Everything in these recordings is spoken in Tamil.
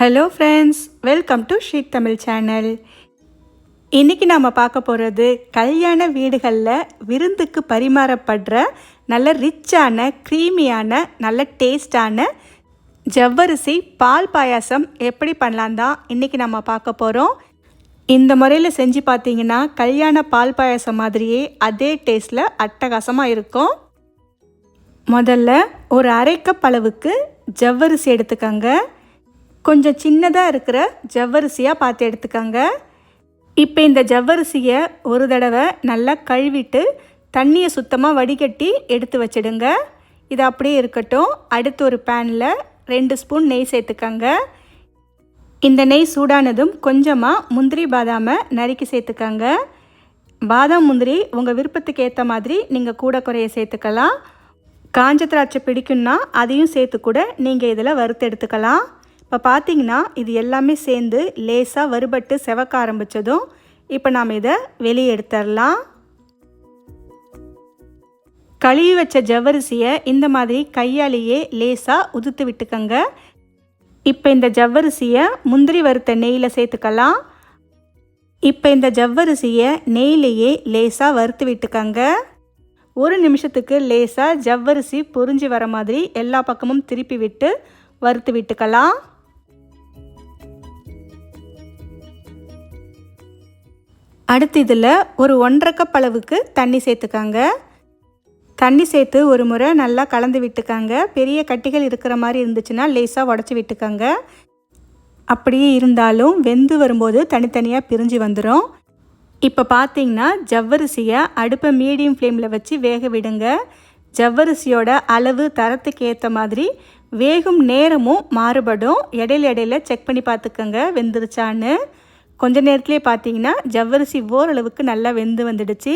Hello friends, welcome to sheet Tamil channel. இன்றைக்கி நாம் பார்க்க போகிறது கல்யாண வீடுகளில் விருந்துக்கு பரிமாறப்படுற நல்ல ரிச்சான க்ரீமியான நல்ல டேஸ்டான ஜவ்வரிசி பால் பாயாசம் எப்படி பண்ணலாம் தான் இன்றைக்கி நம்ம பார்க்க போகிறோம். இந்த முறையில் செஞ்சு பார்த்தீங்கன்னா கல்யாண பால் பாயாசம் மாதிரியே அதே டேஸ்ட்டில் அட்டகாசமாக இருக்கும். முதல்ல ஒரு அரை கப் அளவுக்கு ஜவ்வரிசி எடுத்துக்கோங்க. கொஞ்சம் சின்னதாக இருக்கிற ஜவ்வரிசியாக பார்த்து எடுத்துக்கோங்க. இப்போ இந்த ஜவ்வரிசியை ஒரு தடவை நல்லா கழுவிட்டு தண்ணியை சுத்தமாக வடிகட்டி எடுத்து வச்சிடுங்க. இது அப்படியே இருக்கட்டும். அடுத்து ஒரு பேனில் 2 ஸ்பூன் நெய் சேர்த்துக்கோங்க. இந்த நெய் சூடானதும் கொஞ்சமாக முந்திரி பாதாமை நறுக்கி சேர்த்துக்கோங்க. பாதாம் முந்திரி உங்கள் விருப்பத்துக்கு ஏற்ற மாதிரி நீங்கள் கூட குறைய சேர்த்துக்கலாம். காஞ்ச திராட்சை பிடிக்குன்னா அதையும் சேர்த்து கூட நீங்கள் இதில் வறுத்து எடுத்துக்கலாம். இப்போ பார்த்தீங்கன்னா இது எல்லாமே சேர்ந்து லேசாக வறுபட்டு செவக்க ஆரம்பித்ததும் இப்போ நாம் இதை வெளியே எடுத்துடலாம். கழுவி வச்ச ஜவ்வரிசியை இந்த மாதிரி கையாலேயே லேசாக உதுத்து விட்டுக்கோங்க. இப்போ இந்த ஜவ்வரிசியை முந்திரி வறுத்த நெய்யில் சேர்த்துக்கலாம். இப்போ இந்த ஜவ்வரிசியை நெய்லேயே லேசாக வறுத்து விட்டுக்கோங்க. 1 நிமிஷத்துக்கு லேசாக ஜவ்வரிசி பொரிஞ்சு வர மாதிரி எல்லா பக்கமும் திருப்பி விட்டு வறுத்து விட்டுக்கலாம். அடுத்து இதில் ஒரு 1.5 கப் அளவுக்கு தண்ணி சேர்த்துக்கோங்க. தண்ணி சேர்த்து ஒரு முறை நல்லா கலந்து விட்டுக்கோங்க. பெரிய கட்டிகள் இருக்கிற மாதிரி இருந்துச்சுன்னா லேசாக உடச்சி விட்டுக்கோங்க. அப்படியே இருந்தாலும் வெந்து வரும்போது தனித்தனியாக பிரிஞ்சு வந்துடும். இப்போ பார்த்தீங்கன்னா ஜவ்வரிசியை அடுப்பை மீடியம் ஃப்ளேமில் வச்சு வேக விடுங்க. ஜவ்வரிசியோட அளவு தரத்துக்கு ஏற்ற மாதிரி வேகும் நேரமும் மாறுபடும். இடையில செக் பண்ணி பார்த்துக்கோங்க வெந்துருச்சான்னு. கொஞ்ச நேரத்துலேயே பார்த்தீங்கன்னா ஜவ்வரிசி ஓரளவுக்கு நல்லா வெந்து வந்துடுச்சு.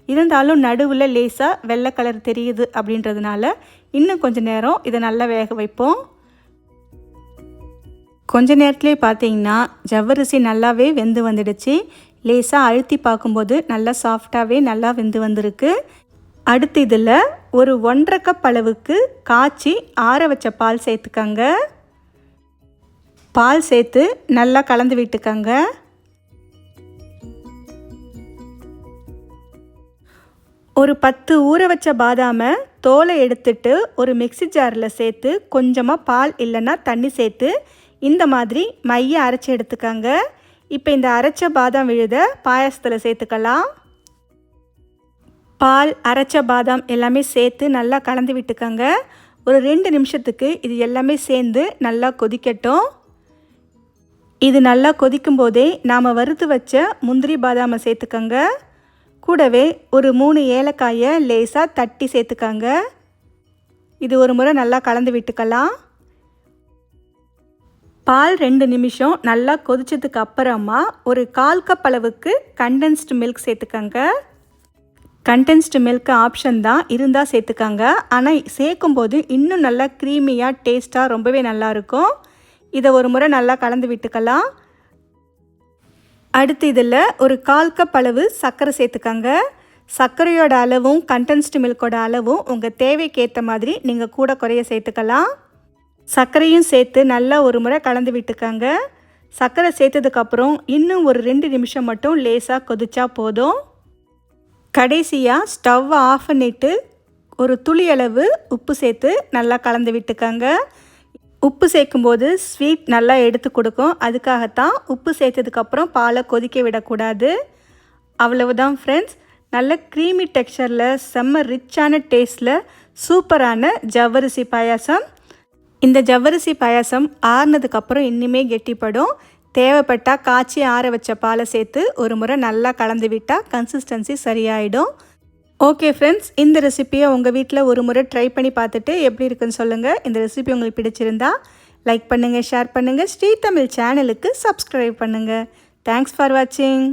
இருந்தாலும் நடுவில் லேசாக வெள்ளை கலர் தெரியுது அப்படின்றதுனால இன்னும் கொஞ்சம் நேரம் இதை நல்லா வேக வைப்போம். கொஞ்ச நேரத்துலேயே பார்த்தீங்கன்னா ஜவ்வரிசி நல்லாவே வெந்து வந்துடுச்சு. லேசாக அழுத்தி பார்க்கும்போது நல்லா சாஃப்டாகவே நல்லா வெந்து வந்திருக்கு. அடுத்து இதில் ஒரு 1.5 கப் அளவுக்கு காய்ச்சி ஆற வச்ச பால் சேர்த்துக்கோங்க. பால் சேர்த்து நல்லா கலந்து விட்டுக்கோங்க. ஒரு 10 ஊற வச்ச பாதாமை தோலை எடுத்துட்டு ஒரு மிக்ஸி ஜாரில் சேர்த்து கொஞ்சமாக பால் இல்லைன்னா தண்ணி சேர்த்து இந்த மாதிரி மைய அரைச்சி எடுத்துக்கோங்க. இப்போ இந்த அரைச்ச பாதாம் விழுத பாயாசத்தில் சேர்த்துக்கலாம். பால் அரைச்ச பாதாம் எல்லாமே சேர்த்து நல்லா கலந்து விட்டுக்கோங்க. ஒரு 2 நிமிஷத்துக்கு இது எல்லாமே சேர்ந்து நல்லா கொதிக்கட்டும். இது நல்லா கொதிக்கும் போதே நாம் வறுத்து வச்ச முந்திரி பாதாமை சேர்த்துக்கோங்க. கூடவே ஒரு 3 ஏலக்காயை லேசாக தட்டி சேர்த்துக்கோங்க. இது ஒரு முறை நல்லா கலந்து விட்டுக்கலாம். பால் 2 நிமிஷம் நல்லா கொதிச்சதுக்கு அப்புறமா ஒரு 1/4 கப் அளவுக்கு கண்டென்ஸ்டு மில்க் சேர்த்துக்கோங்க. கண்டென்ஸ்டு மில்க் ஆப்ஷன் தான், இருந்தால் சேர்த்துக்கோங்க. ஆனால் சேர்க்கும்போது இன்னும் நல்லா க்ரீமியாக டேஸ்ட்டாக ரொம்பவே நல்லாயிருக்கும். இதை ஒரு முறை நல்லா கலந்து விட்டுக்கலாம். அடுத்து இதில் ஒரு 1/4 கப் அளவு சர்க்கரை சேர்த்துக்கோங்க. சர்க்கரையோட அளவும் கண்டென்ஸ்டு மில்கோட அளவும் உங்கள் தேவைக்கு ஏற்ற மாதிரி நீங்கள் கூட குறைய சேர்த்துக்கலாம். சர்க்கரையும் சேர்த்து நல்லா ஒரு முறை கலந்து விட்டுக்கோங்க. சர்க்கரை சேர்த்ததுக்கப்புறம் இன்னும் ஒரு 2 நிமிஷம் மட்டும் லேசாக கொதிச்சா போதும். கடைசியாக ஸ்டவ்வை ஆஃப் பண்ணிவிட்டு ஒரு துளி அளவு உப்பு சேர்த்து நல்லா கலந்து விட்டுக்கோங்க. உப்பு சேர்க்கும்போது ஸ்வீட் நல்லா எடுத்து கொடுக்கும். அதுக்காகத்தான் உப்பு சேர்த்ததுக்கப்புறம் பாலை கொதிக்க விடக்கூடாது. அவ்வளவுதான் ஃப்ரெண்ட்ஸ். நல்ல க்ரீமி டெக்ஸ்சரில் செம்ம ரிச்சான டேஸ்ட்டில் சூப்பரான ஜவ்வரிசி பாயாசம். இந்த ஜவ்வரிசி பாயாசம் ஆறுனதுக்கப்புறம் இன்னுமே கெட்டிப்படும். தேவைப்பட்டால் காய்ச்சி ஆற வச்ச பாலை சேர்த்து ஒரு முறை நல்லா கலந்து விட்டால் கன்சிஸ்டன்சி சரியாயிடும். ஓகே ஃப்ரெண்ட்ஸ், இந்த ரெசிப்பியை உங்கள் வீட்டில் ஒரு முறை ட்ரை பண்ணி பார்த்துட்டு எப்படி இருக்குன்னு சொல்லுங்கள். இந்த ரெசிபி உங்களுக்கு பிடிச்சிருந்தா லைக் பண்ணுங்கள், ஷேர் பண்ணுங்கள். ஸ்ரீ தமிழ் சேனலுக்கு சப்ஸ்கிரைப் பண்ணுங்கள். தேங்க்ஸ் ஃபார் வாட்சிங்.